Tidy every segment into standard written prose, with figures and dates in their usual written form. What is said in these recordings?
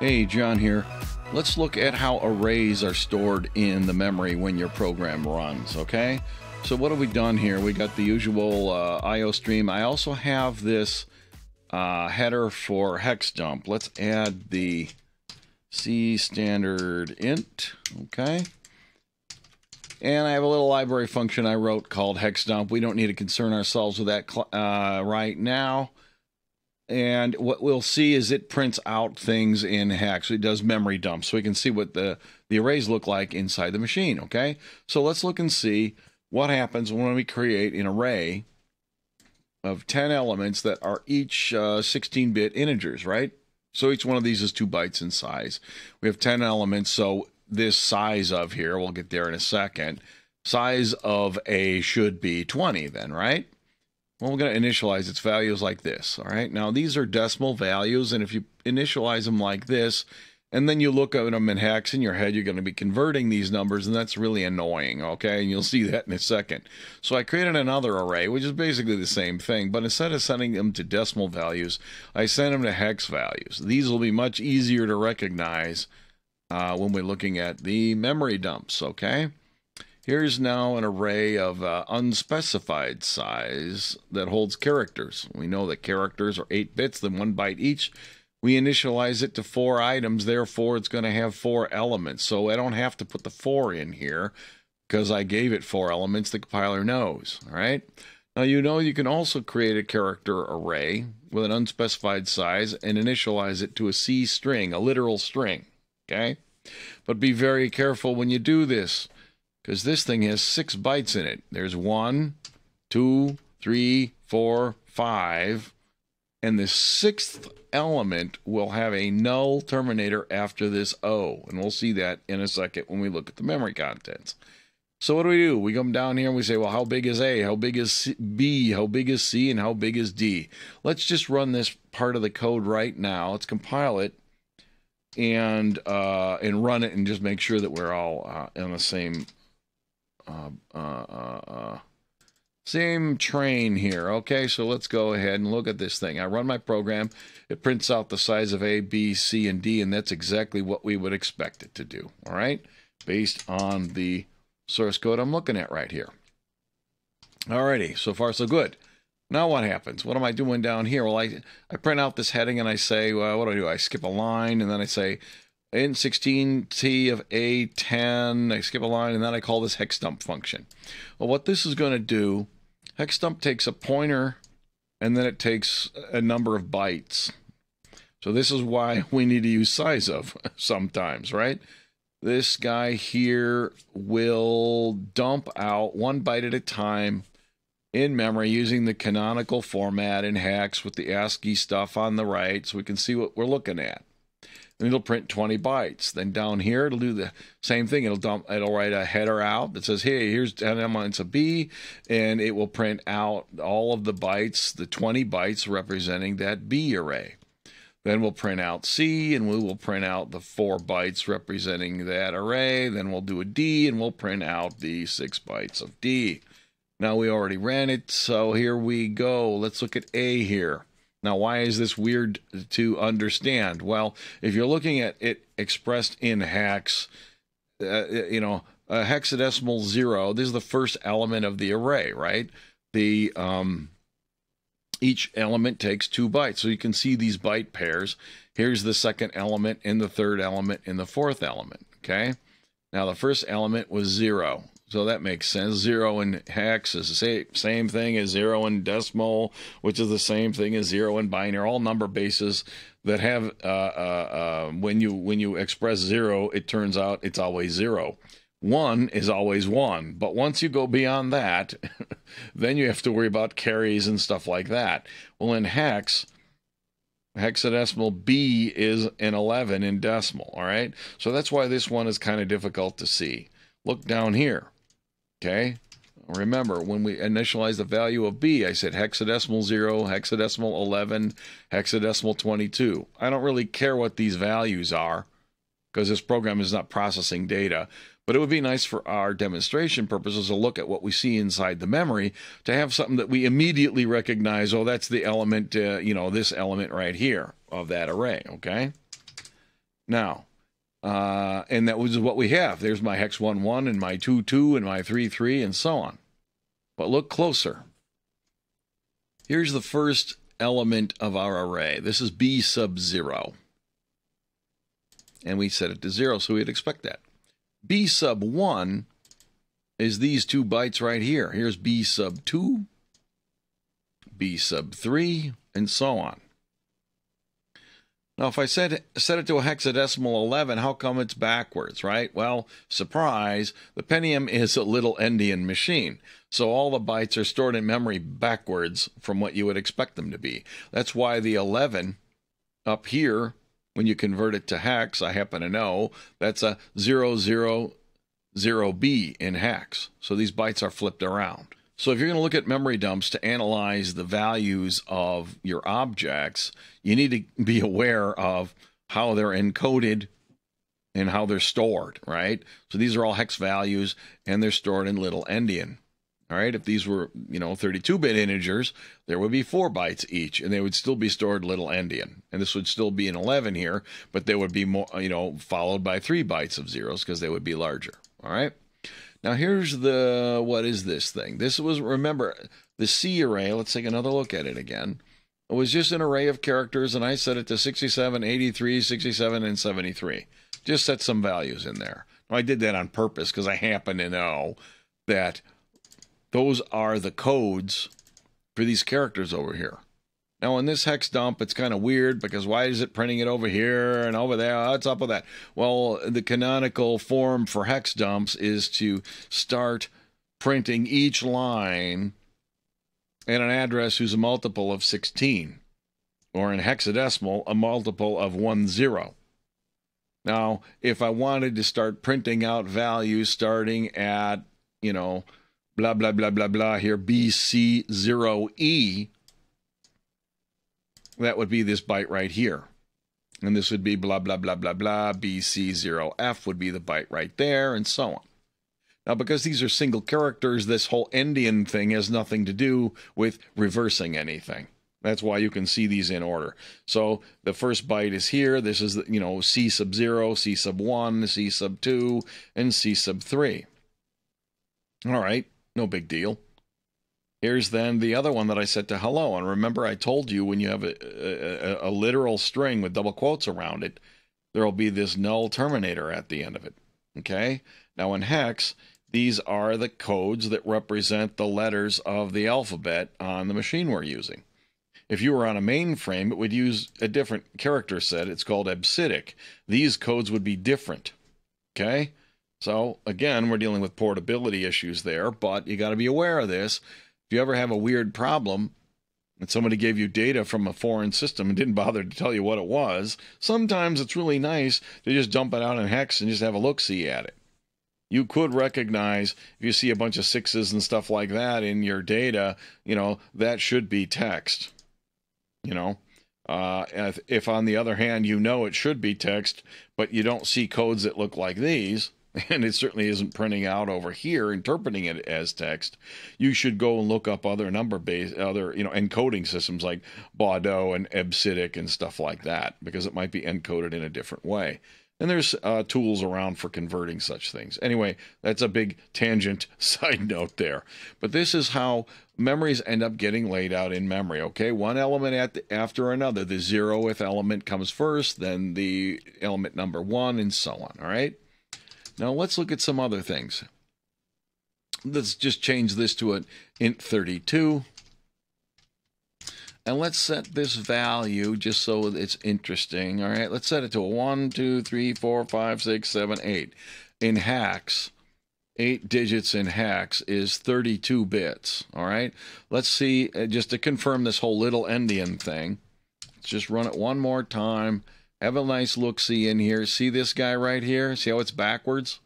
Hey, John here. Let's look at how arrays are stored in the memory when your program runs, okay? So what have we done here? We got the usual IO stream. I also have this header for hex dump. Let's add the C standard int, okay? And I have a little library function I wrote called hex dump. We don't need to concern ourselves with that right now. And what we'll see is it prints out things in hex. It does memory dumps, so we can see what the arrays look like inside the machine, okay? So let's look and see what happens when we create an array of 10 elements that are each 16-bit integers, right? So each one of these is 2 bytes in size. We have 10 elements, so this size of here, we'll get there in a second, size of A should be 20 then, right? Well, we're going to initialize its values like this, all right? Now, these are decimal values, and if you initialize them like this, and then you look at them in hex in your head, you're going to be converting these numbers, and that's really annoying, okay? And you'll see that in a second. So I created another array, which is basically the same thing, but instead of sending them to decimal values, I send them to hex values. These will be much easier to recognize when we're looking at the memory dumps, okay? Here's now an array of unspecified size that holds characters. We know that characters are 8 bits, then 1 byte each. We initialize it to 4 items, therefore it's going to have 4 elements. So I don't have to put the 4 in here because I gave it 4 elements. The compiler knows, all right? Now you know you can also create a character array with an unspecified size and initialize it to a C string, a literal string, okay? But be very careful when you do this, because this thing has 6 bytes in it. There's 1, 2, 3, 4, 5, and the 6th element will have a null terminator after this O, and we'll see that in a second when we look at the memory contents. So what do? We come down here and we say, well, how big is A? How big is B? How big is C? And how big is D? Let's just run this part of the code right now. Let's compile it and run it and just make sure that we're all on the same same train here. Okay, so let's go ahead and look at this thing. I run my program. It prints out the size of A, B, C, and D, and that's exactly what we would expect it to do, all right, based on the source code I'm looking at right here. Alrighty, so far so good. Now what happens? What am I doing down here? Well, I print out this heading and I say, well, what do? I skip a line and then I say int 16t of A10, I skip a line, and then I call this hex dump function. Well, what this is going to do, hex dump takes a pointer, and then it takes a number of bytes. So this is why we need to use size of sometimes, right? This guy here will dump out 1 byte at a time in memory using the canonical format in hex with the ASCII stuff on the right, so we can see what we're looking at. And it'll print 20 bytes. Then down here, it'll do the same thing. It'll write a header out that says, hey, here's 10 elements of B, and it will print out all of the bytes, the 20 bytes representing that B array. Then we'll print out C, and we will print out the 4 bytes representing that array. Then we'll do a D, and we'll print out the 6 bytes of D. Now, we already ran it, so here we go. Let's look at A here. Now, why is this weird to understand? Well, if you're looking at it expressed in hex, you know, a hexadecimal 0, this is the first element of the array, right? The each element takes 2 bytes, so you can see these byte pairs. Here's the second element, and the third element, and the fourth element, okay? Now, the first element was 0. So that makes sense. 0 in hex is the same thing as 0 in decimal, which is the same thing as 0 in binary. All number bases that have, when you express 0, it turns out it's always 0. 1 is always 1. But once you go beyond that, then you have to worry about carries and stuff like that. Well, in hex, hexadecimal B is an 11 in decimal, all right? So that's why this one is kind of difficult to see. Look down here. Okay, remember when we initialize the value of B, I said hexadecimal 0, hexadecimal 11, hexadecimal 22. I don't really care what these values are because this program is not processing data, but it would be nice for our demonstration purposes to look at what we see inside the memory to have something that we immediately recognize, oh, that's the element, you know, this element right here of that array, okay? Now, and that was what we have. There's my hex 1, 1, and my 2, 2, and my 3, 3, and so on. But look closer. Here's the first element of our array. This is B sub 0. And we set it to 0, so we'd expect that. B sub 1 is these 2 bytes right here. Here's B sub 2, B sub 3, and so on. Now, if I set it to a hexadecimal 11, how come it's backwards, right? Well, surprise, the Pentium is a little endian machine. So all the bytes are stored in memory backwards from what you would expect them to be. That's why the 11 up here, when you convert it to hex, I happen to know, that's a 000B in hex. So these bytes are flipped around. So if you're going to look at memory dumps to analyze the values of your objects, you need to be aware of how they're encoded and how they're stored, right? So these are all hex values, and they're stored in little endian. All right, if these were, 32-bit integers, there would be 4 bytes each, and they would still be stored little endian. And this would still be an 11 here, but they would be more, followed by 3 bytes of zeros because they would be larger. All right. Now here's what is this thing? This was, remember, the C array. Let's take another look at it again. It was just an array of characters, and I set it to 67, 83, 67, and 73. Just set some values in there. Now, I did that on purpose because I happen to know that those are the codes for these characters over here. Now, in this hex dump, it's kind of weird because why is it printing it over here and over there? What's up with that? Well, the canonical form for hex dumps is to start printing each line at an address whose a multiple of 16, or in hexadecimal, a multiple of 10. Now, if I wanted to start printing out values starting at, blah, blah, blah, blah, blah, here, BC0E, that would be this byte right here. And this would be blah, blah, blah, blah, blah. BC0F would be the byte right there, and so on. Now, because these are single characters, this whole endian thing has nothing to do with reversing anything. That's why you can see these in order. So the first byte is here. This is, C sub 0, C sub 1, C sub 2, and C sub 3. All right, no big deal. Here's then the other one that I set to hello. And remember, I told you when you have a literal string with double quotes around it, there will be this null terminator at the end of it. Okay? Now in hex, these are the codes that represent the letters of the alphabet on the machine we're using. If you were on a mainframe, it would use a different character set. It's called EBCDIC. These codes would be different. Okay? So again, we're dealing with portability issues there, but you got to be aware of this. If you ever have a weird problem and somebody gave you data from a foreign system and didn't bother to tell you what it was, sometimes it's really nice to just dump it out in hex and just have a look-see at it. You could recognize, if you see a bunch of 6s and stuff like that in your data, that should be text. If on the other hand, it should be text, but you don't see codes that look like these, and it certainly isn't printing out over here, interpreting it as text, you should go and look up other encoding systems like Baudot and EBCDIC and stuff like that, because it might be encoded in a different way. And there's tools around for converting such things. Anyway, that's a big tangent side note there. But this is how memories end up getting laid out in memory, okay? One element after another. The 0th element comes first, then the element number 1, and so on, all right? Now let's look at some other things. Let's just change this to an int 32. And let's set this value just so it's interesting. All right, let's set it to a 1, 2, 3, 4, 5, 6, 7, 8. In hex, 8 digits in hex is 32 bits. All right, let's see, just to confirm this whole little endian thing. Let's just run it one more time. Have a nice look-see in here. See this guy right here? See how it's backwards?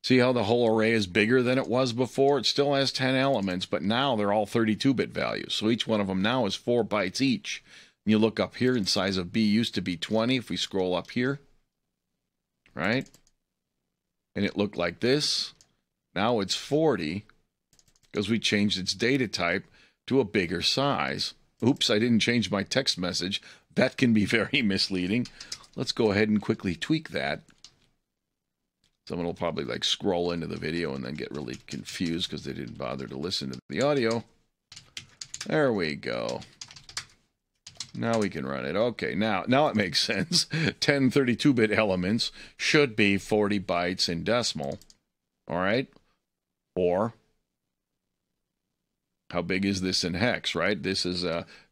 See how the whole array is bigger than it was before? It still has 10 elements, but now they're all 32-bit values. So each one of them now is 4 bytes each. And you look up here, and size of B used to be 20 if we scroll up here. Right? And it looked like this. Now it's 40 because we changed its data type to a bigger size. Oops, I didn't change my text message. That can be very misleading. let's go ahead and quickly tweak that. Someone will probably like scroll into the video and then get really confused because they didn't bother to listen to the audio. There we go. Now we can run it. Okay, now it makes sense. 10 32-bit elements should be 40 bytes in decimal. All right? Or, how big is this in hex, right? This is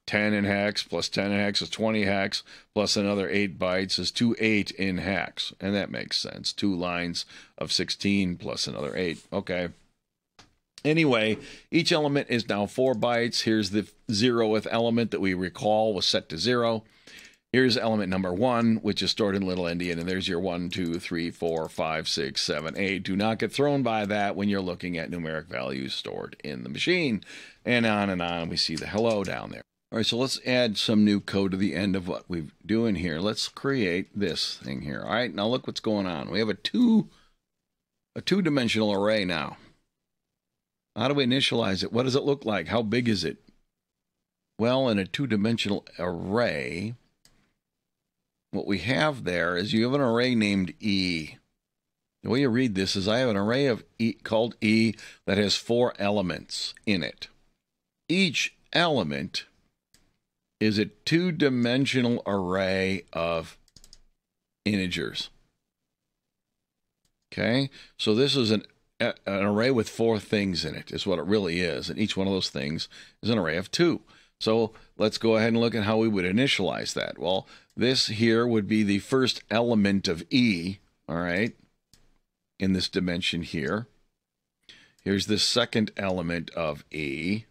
10 in hex, plus 10 in hex is 20 hex, plus another 8 bytes is 28 in hex. And that makes sense. 2 lines of 16 plus another 8. Okay. Anyway, each element is now 4 bytes. Here's the 0th element that we recall was set to 0. Here's element number 1, which is stored in little endian, and there's your 1, 2, 3, 4, 5, 6, 7, 8. Do not get thrown by that when you're looking at numeric values stored in the machine. And on, we see the hello down there. All right, so let's add some new code to the end of what we're doing here. Let's create this thing here. All right, now look what's going on. We have a two-dimensional array now. How do we initialize it? What does it look like? How big is it? Well, in a two-dimensional array, what we have there is you have an array named E. The way you read this is I have an array of E called E that has 4 elements in it. Each element is a two-dimensional array of integers. Okay? So this is an array with 4 things in it, is what it really is. And each one of those things is an array of 2. So let's go ahead and look at how we would initialize that. Well, this here would be the first element of E, all right, in this dimension here. Here's the second element of E,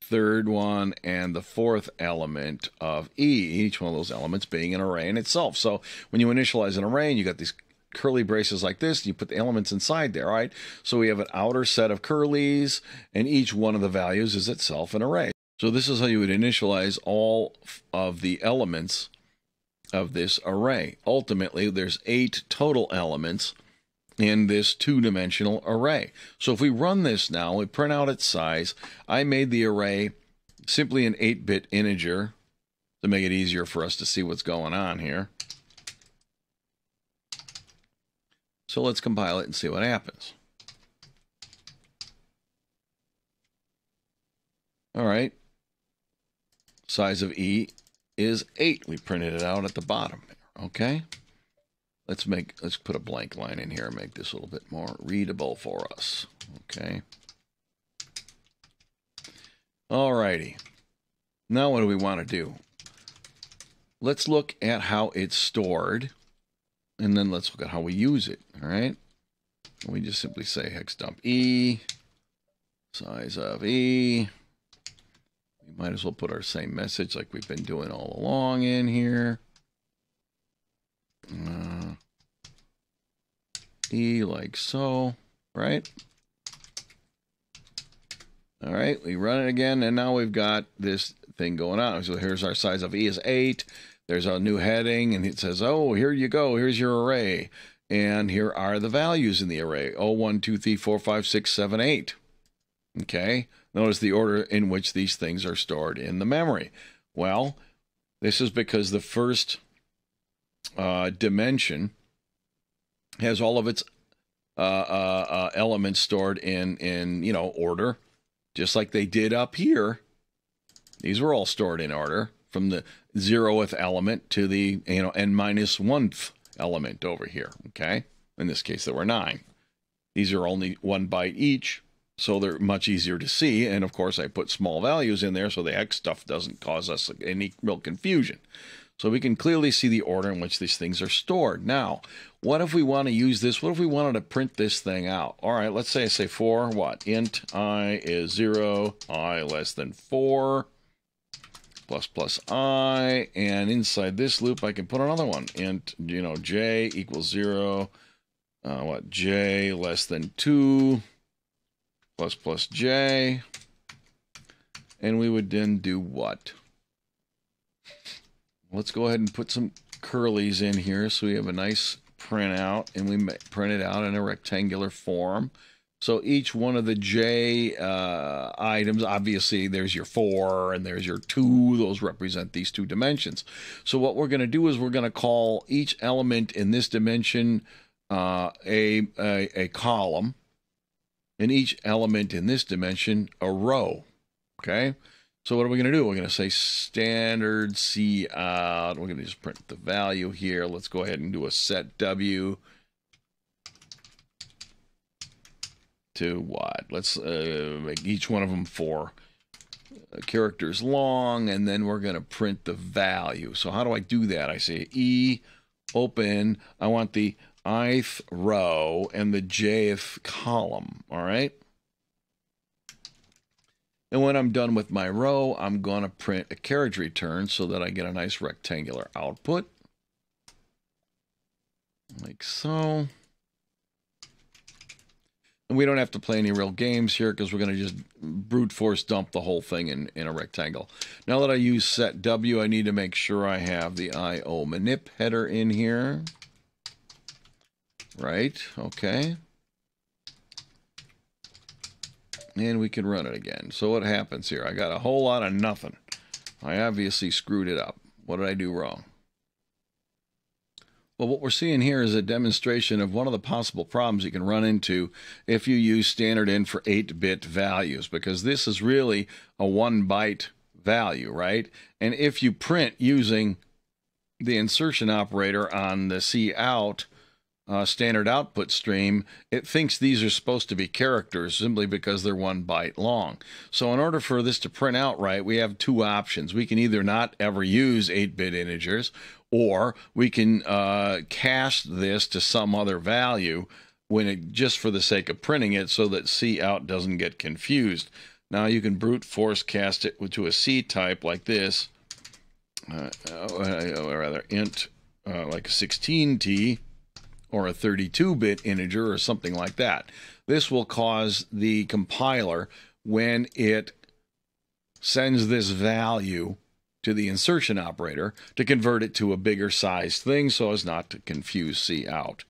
third one, and the 4th element of E, each one of those elements being an array in itself. So when you initialize an array and you got these curly braces like this, you put the elements inside there, right? So we have an outer set of curlies, and each one of the values is itself an array. So this is how you would initialize all of the elements of this array. Ultimately, there's 8 total elements in this two-dimensional array. So if we run this now, we print out its size. I made the array simply an 8-bit integer to make it easier for us to see what's going on here. So let's compile it and see what happens. All right. Size of E is 8. We printed it out at the bottom. Okay. Let's put a blank line in here and make this a little bit more readable for us. Okay. All righty. Now what do we want to do? Let's look at how it's stored. And then let's look at how we use it, all right? We just simply say hex dump E, size of E. We might as well put our same message like we've been doing all along in here. E like so, right? All right, we run it again, and now we've got this thing going on. So here's our size of E is 8. There's a new heading, and it says, oh, here you go. Here's your array. And here are the values in the array. 0, 1, 2, 3, 4, 5, 6, 7, 8. Okay? Notice the order in which these things are stored in the memory. Well, this is because the first dimension has all of its elements stored in order, just like they did up here. These were all stored in order, from the 0th element to the n-1th element over here. Okay, in this case there were 9. These are only 1 byte each, so they're much easier to see. And of course I put small values in there so the hex stuff doesn't cause us any real confusion. So we can clearly see the order in which these things are stored. Now, what if we want to use this? What if we wanted to print this thing out? All right, let's say I say for what? Int I is 0, I less than 4. Plus I, and inside this loop I can put another one. Int, j equals 0, j less than 2, plus j, and we would then do what? Let's go ahead and put some curlies in here so we have a nice printout, and we print it out in a rectangular form. So each one of the J items, obviously there's your 4 and there's your 2. Those represent these 2 dimensions. So what we're going to do is we're going to call each element in this dimension a column, and each element in this dimension a row. Okay? So what are we going to do? We're going to say standard C out. We're going to just print the value here. Let's go ahead and do a set W to what? Let's make each one of them 4 characters long, and then we're going to print the value. So how do I do that? I say E open. I want the ith row and the jth column. All right. And when I'm done with my row, I'm going to print a carriage return so that I get a nice rectangular output. Like so. And we don't have to play any real games here because we're going to just brute force dump the whole thing in a rectangle. Now that I use set W, I need to make sure I have the IO manip header in here. Right, okay. And we can run it again. So what happens here? I got a whole lot of nothing. I obviously screwed it up. What did I do wrong? Well, what we're seeing here is a demonstration of one of the possible problems you can run into if you use standard in for 8-bit values, because this is really a 1-byte value, right? And if you print using the insertion operator on the cout standard output stream, it thinks these are supposed to be characters simply because they're 1 byte long. So in order for this to print out right, we have 2 options. We can either not ever use 8-bit integers, or we can cast this to some other value just for the sake of printing it so that cout doesn't get confused. Now you can brute force cast it to a C type like this, or rather int like a 16T, or a 32-bit integer or something like that. This will cause the compiler, when it sends this value to the insertion operator, to convert it to a bigger sized thing so as not to confuse cout.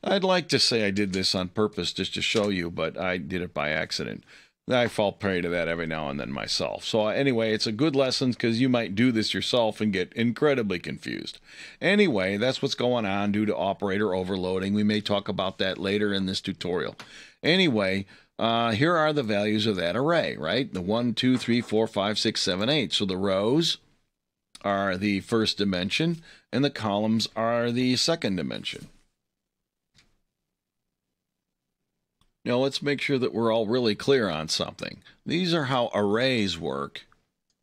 I'd like to say I did this on purpose just to show you, but I did it by accident. I fall prey to that every now and then myself. So anyway, it's a good lesson because you might do this yourself and get incredibly confused. Anyway, that's what's going on due to operator overloading. We may talk about that later in this tutorial. Anyway, here are the values of that array, right? The 1, 2, 3, 4, 5, 6, 7, 8. So the rows are the first dimension and the columns are the second dimension. Now let's make sure that we're all really clear on something. These are how arrays work,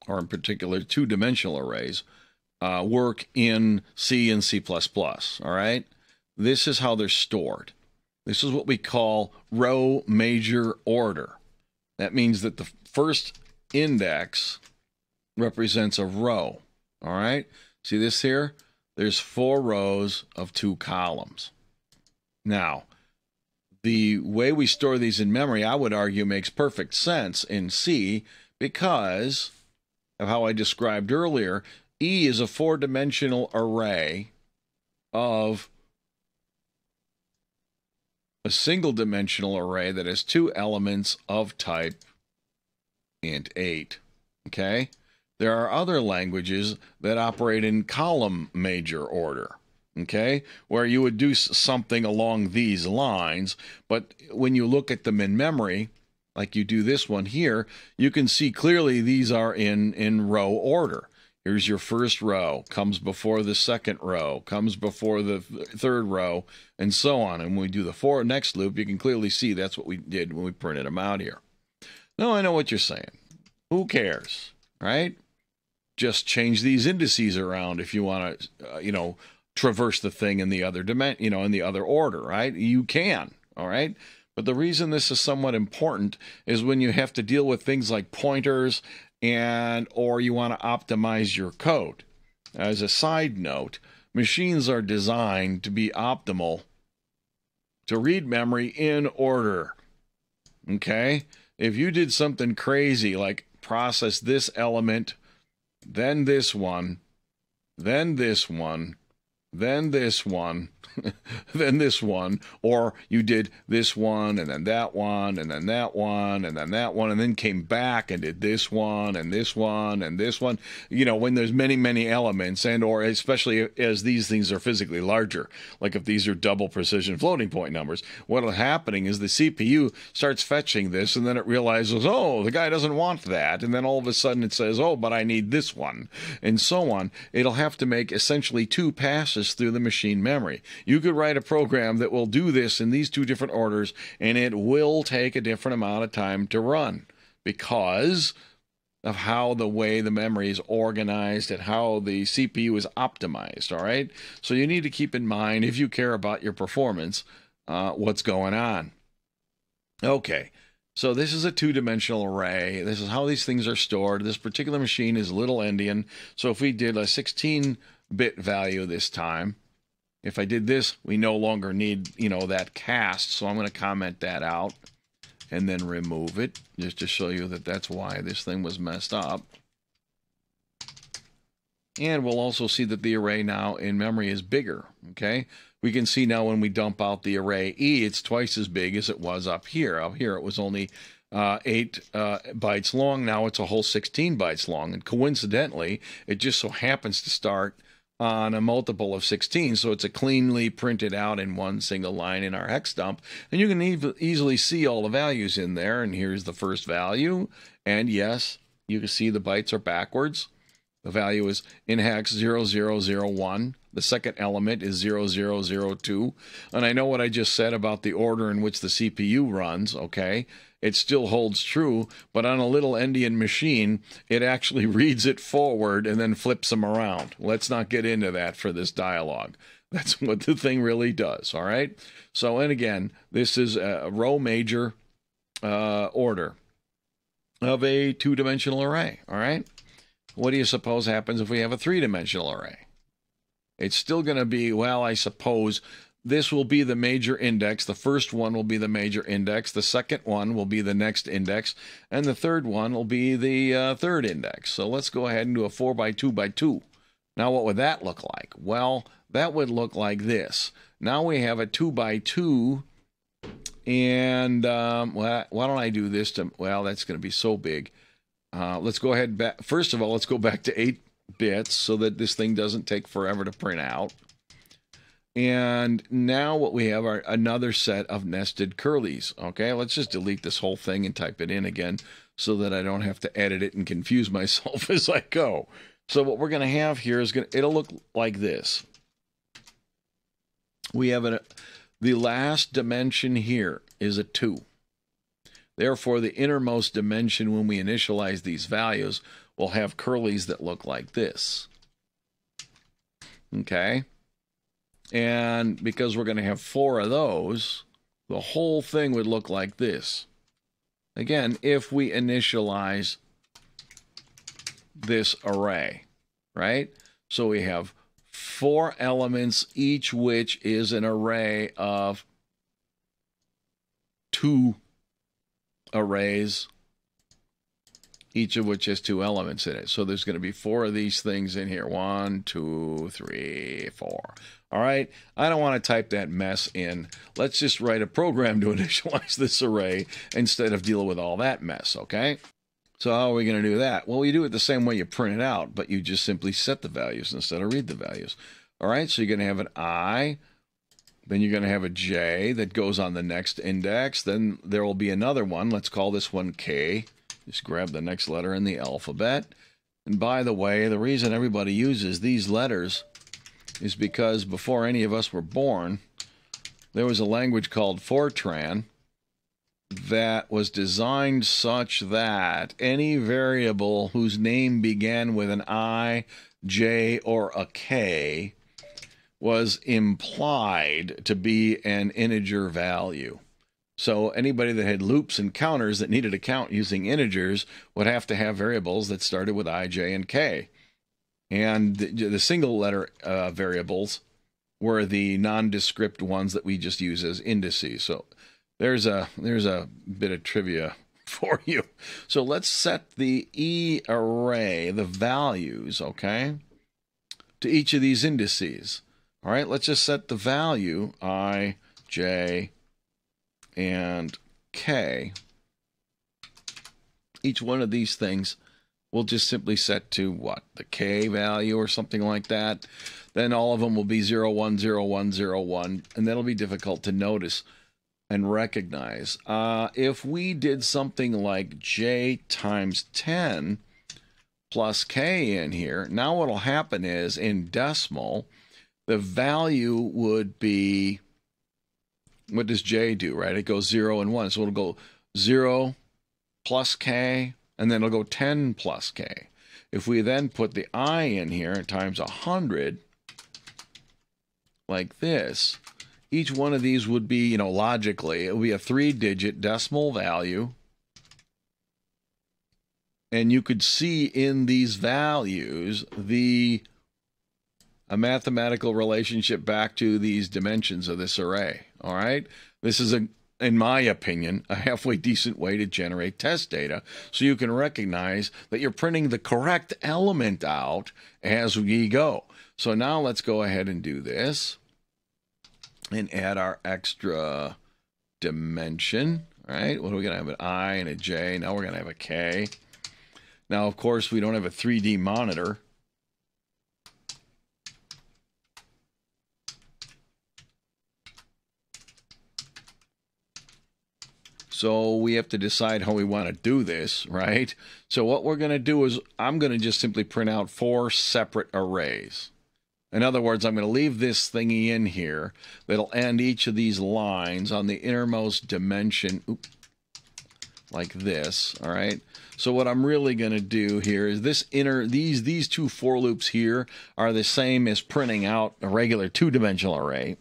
or in particular 2-dimensional arrays, work in C and C++, all right? This is how they're stored. This is what we call row major order. That means that the first index represents a row, all right? See this here? There's 4 rows of 2 columns. Now, the way we store these in memory, I would argue, makes perfect sense in C because of how I described earlier. E is a 4-dimensional array of a single-dimensional array that has 2 elements of type int 8. Okay? There are other languages that operate in column major order. Okay, where you would do something along these lines, but when you look at them in memory, like you do this one here, you can see clearly these are in row order. Here's your first row, comes before the second row, comes before the third row, and so on. And when we do the next loop, you can clearly see that's what we did when we printed them out here. Now I know what you're saying. Who cares, right? Just change these indices around if you want to, traverse the thing in the other dimension, in the other order, right? You can, all right? But the reason this is somewhat important is when you have to deal with things like pointers or you want to optimize your code. As a side note, machines are designed to be optimal to read memory in order, okay? If you did something crazy like process this element, then this one, then this one, then this one, then this one, or you did this one, and then that one, and then that one, and then that one, and then came back and did this one, and this one, and this one. You know, when there's many, many elements, and or especially as these things are physically larger, like if these are double precision floating point numbers, what'll happening is the CPU starts fetching this, and then it realizes, oh, the guy doesn't want that, and then all of a sudden it says, oh, but I need this one, and so on. It'll have to make essentially 2 passes through the machine memory. You could write a program that will do this in these 2 different orders, and it will take a different amount of time to run because of how the way the memory is organized and how the CPU is optimized, all right? So you need to keep in mind, if you care about your performance, what's going on. Okay, so this is a 2-dimensional array. This is how these things are stored. This particular machine is little endian, so if we did a 16-bit value this time, if I did this, we no longer need, you know, that cast, so I'm going to comment that out and then remove it, just to show you that that's why this thing was messed up. And we'll also see that the array now in memory is bigger, okay? We can see now when we dump out the array E, it's twice as big as it was up here. Up here it was only 8 bytes long. Now it's a whole 16 bytes long. And coincidentally, it just so happens to start on a multiple of 16, so it's a cleanly printed out in one single line in our hex dump, and you can easily see all the values in there. And here's the first value, and yes, you can see the bytes are backwards. The value is in hex 0001. The second element is 0002. And I know what I just said about the order in which the CPU runs, okay? It still holds true, but on a little endian machine, it actually reads it forward and then flips them around. Let's not get into that for this dialogue. That's what the thing really does, all right? So, and again, this is a row major order of a 2-dimensional array, all right? What do you suppose happens if we have a 3-dimensional array? It's still going to be, well, I suppose this will be the major index. The first one will be the major index. The second one will be the next index. And the third one will be the third index. So let's go ahead and do a 4 by 2 by 2. Now, what would that look like? Well, that would look like this. Now we have a 2 by 2. And well, why don't I do this to, well, that's going to be so big. Let's go ahead back. First of all, let's go back to 8 bits so that this thing doesn't take forever to print out. And now what we have are another set of nested curlies. Okay, let's just delete this whole thing and type it in again so that I don't have to edit it and confuse myself as I go. So what we're going to have here is it'll look like this. We have the last dimension here is a 2. Therefore, the innermost dimension when we initialize these values will have curlies that look like this. Okay? And because we're going to have 4 of those, the whole thing would look like this. Again, if we initialize this array, right? So we have 4 elements, each which is an array of 2 arrays, each of which has 2 elements in it. So there's going to be 4 of these things in here. 1, 2, 3, 4. All right, I don't want to type that mess in. Let's just write a program to initialize this array instead of deal with all that mess, okay? So how are we going to do that? Well, you do it the same way you print it out, but you just simply set the values instead of read the values. All right, so you're going to have an I, then you're going to have a J that goes on the next index. Then there will be another one. Let's call this one K. Just grab the next letter in the alphabet. And by the way, the reason everybody uses these letters is because before any of us were born, there was a language called Fortran that was designed such that any variable whose name began with an I, J, or a K was implied to be an integer value. So anybody that had loops and counters that needed to count using integers would have to have variables that started with I, J, and K. And the single letter variables were the nondescript ones that we just use as indices. So there's a bit of trivia for you. So let's set the E array, the values, okay, to each of these indices. All right, let's just set the value I, j, and k. Each one of these things we'll just simply set to what? The k value or something like that. Then all of them will be 0, 1, 0, 1, 0, 1, and that'll be difficult to notice and recognize. If we did something like j times 10 plus k in here, now what will happen is in decimal, the value would be, what does j do, right? It goes 0 and 1. So it'll go 0 plus k, and then it'll go 10 plus k. If we then put the I in here times 100, like this, each one of these would be, you know, logically, it would be a 3-digit decimal value. And you could see in these values a mathematical relationship back to these dimensions of this array. All right? This is, in my opinion, a halfway decent way to generate test data, so you can recognize that you're printing the correct element out as we go. So now let's go ahead and do this and add our extra dimension. All right? What are we going to have? An I and a J. Now we're going to have a K. Now, of course, we don't have a 3D monitor. So we have to decide how we want to do this, right? So what we're going to do is I'm going to just simply print out 4 separate arrays. In other words, I'm going to leave this thingy in here that'll end each of these lines on the innermost dimension, like this, all right? So what I'm really going to do here is these 2 for loops here are the same as printing out a regular 2-dimensional array,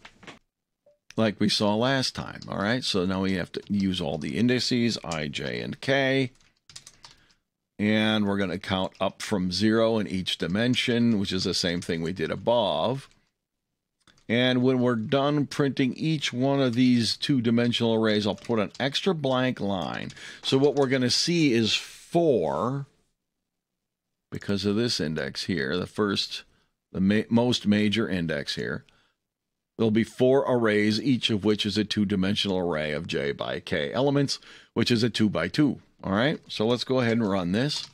like we saw last time, all right? So now we have to use all the indices, I, J, and K. And we're going to count up from 0 in each dimension, which is the same thing we did above. And when we're done printing each one of these 2-dimensional arrays, I'll put an extra blank line. So what we're going to see is 4, because of this index here, the most major index here. There'll be 4 arrays, each of which is a 2-dimensional array of j by k elements, which is a 2 by 2. All right, so let's go ahead and run this.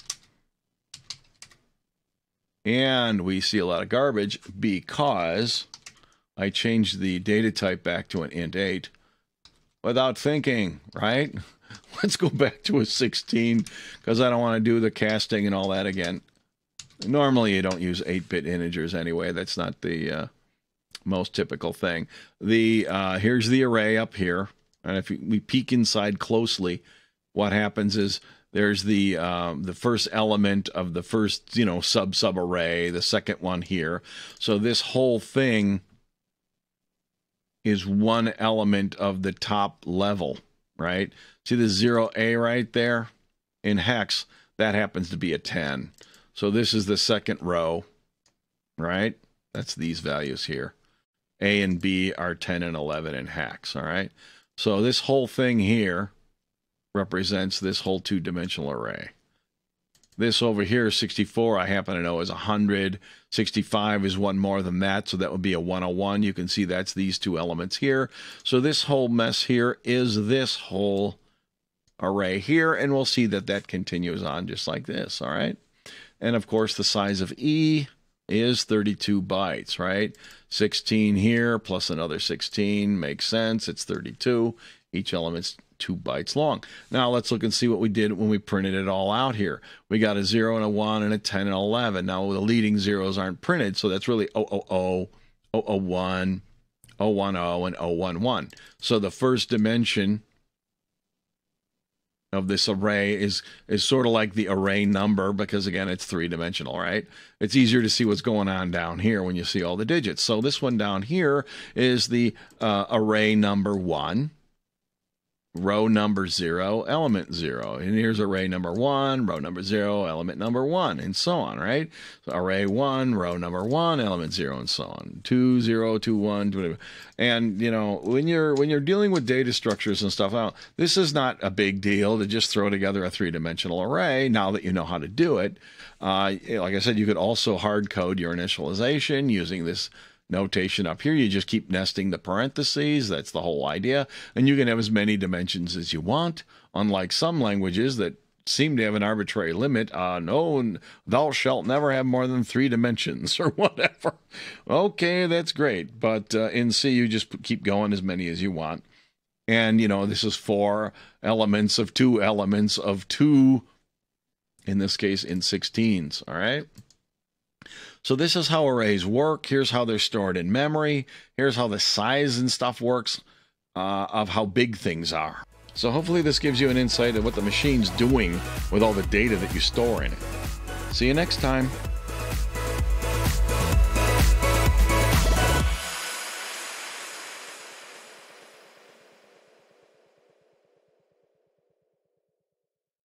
And we see a lot of garbage because I changed the data type back to an int 8 without thinking, right? Let's go back to a 16 because I don't want to do the casting and all that again. Normally you don't use 8-bit integers anyway. That's not the most typical thing. Here's the array up here, and if we peek inside closely, what happens is there's the first element of the first, sub array, the second one here. So this whole thing is one element of the top level, right? See the 0A right there? In hex, that happens to be a 10. So this is the second row, right? That's these values here. A and B are 10 and 11 in hex, all right? So this whole thing here represents this whole 2-dimensional array. This over here is 64, I happen to know is 100. 65 is one more than that, so that would be a 101. You can see that's these 2 elements here. So this whole mess here is this whole array here, and we'll see that that continues on just like this, all right? And of course, the size of E is 32 bytes, right? 16 here plus another 16 makes sense. It's 32. Each element's 2 bytes long. Now let's look and see what we did when we printed it all out here. We got a 0 and a 1 and a 10 and 11. Now the leading zeros aren't printed, so that's really 000, 001, 010, and 011. So the first dimension of this array is sort of like the array number because, again, it's 3-dimensional, right? It's easier to see what's going on down here when you see all the digits. So this one down here is the array number 1. Row number 0, element 0. And here's array number 1, row number 0, element number 1, and so on, right? So array 1, row number 1, element 0, and so on. 2, 0, 2, 1, 2. And, when you're dealing with data structures and stuff, this is not a big deal to just throw together a 3-dimensional array now that you know how to do it. Like I said, you could also hard code your initialization using this notation up here. You just keep nesting the parentheses. That's the whole idea. And you can have as many dimensions as you want, unlike some languages that seem to have an arbitrary limit. No, thou shalt never have more than 3 dimensions or whatever. Okay, that's great. But in C, you just keep going as many as you want. And, you know, this is 4 elements of 2 elements of 2, in this case, in 16s, all right? So this is how arrays work. Here's how they're stored in memory. Here's how the size and stuff works of how big things are. So hopefully this gives you an insight of what the machine's doing with all the data that you store in it. See you next time.